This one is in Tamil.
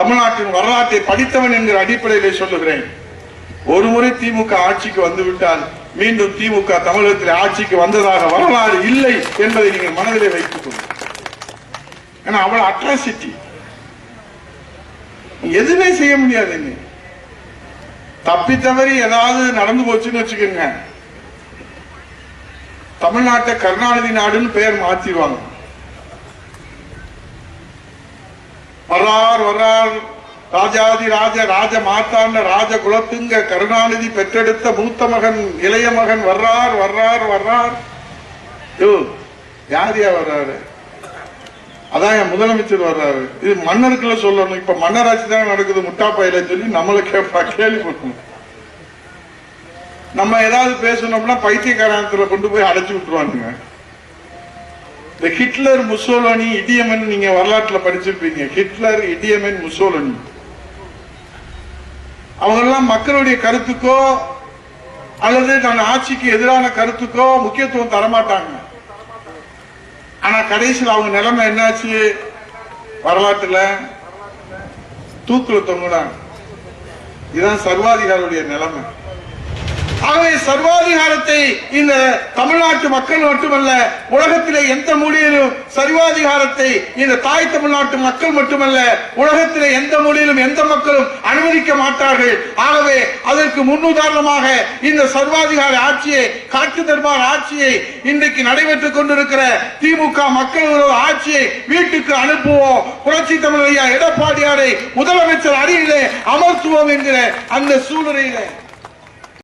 தமிழ்நாட்டின் வரலாற்றை படித்தவன் என்கிற அடிப்படையிலே சொல்லுகிறேன். ஒருமுறை திமுக ஆட்சிக்கு வந்துவிட்டால் மீண்டும் திமுக தமிழகத்தில் ஆட்சிக்கு வந்ததாக வரலாறு இல்லை என்பதை நீங்கள் மனதிலே வைத்துக் கொள்ளுங்கள். ஏன்னா அவ்வளவு அட்ராசிட்டி எதுவுமே செய்ய முடியாது. தப்பி தவறி ஏதாவது நடந்து போச்சுன்னு வச்சுக்கோங்க, தமிழ்நாட்டை கருணாநிதி நாடுன்னு பெயர் மாத்திடுவாங்க. வர்றார் வர்றார் ராஜாதி ராஜ ராஜ மாத்தாண்ட ராஜ குலத்துங்க கருணாநிதி பெற்றெடுத்த மூத்த மகன் இளைய மகன் வர்றார் வர்றார் வர்றார். யார் வர்றாரு? அதான் என் முதலமைச்சர் வர்றாரு. இது மன்னருக்குள்ள சொல்லணும். இப்ப மன்னராட்சி தான் நடக்குது முட்டாப்பையில சொல்லி நம்மளை கேள்வி பண்ணணும். நம்ம ஏதாவது பேசணும்னா பைத்தியக்காரத்துல கொண்டு போய் அடைச்சு விட்டுருவானுங்க. இந்த ஹிட்லர் முசோலனி இடியமன் நீங்க வரலாற்றுல படிச்சிருப்பீங்க. ஹிட்லர் இடியமன் முசோலனி அவங்க எல்லாம் மக்களுடைய கருத்துக்கோ அல்லது தன் ஆட்சிக்கு எதிரான கருத்துக்கோ முக்கியத்துவம் தரமாட்டாங்க. ஆனா கடைசியில் அவங்க நிலைமை என்னாச்சு? வரலாற்றுல தூக்குல தொங்குனாங்க. இதுதான் சர்வாதிகாரியுடைய நிலைமை. ஆகவே சர்வாதிகாரத்தை இந்த தமிழ்நாட்டு மக்கள் மட்டுமல்ல, உலகத்திலே எந்த மூலையிலும் சர்வாதிகாரத்தை இந்த தாய் தமிழ்நாட்டு மக்கள் மட்டுமல்ல, உலகத்திலே எந்த மூலையிலும் எந்த மக்களும் அனுமதிக்க மாட்டார்கள். ஆகவே அதற்கு முன்னுதாரணமாக இந்த சர்வாதிகார ஆட்சியை, காட்டு தர்பார் ஆட்சியை, இன்றைக்கு நடைபெற்றுக் கொண்டிருக்கிற திமுக மக்கள் விரோத ஆட்சியை வீட்டுக்கு அனுப்புவோம், புரட்சி தமிழ் ஐயா எடப்பாடியாரை முதலமைச்சர் அருகிலே அமர்த்துவோம் என்கிற அந்த சூழ்நிலையில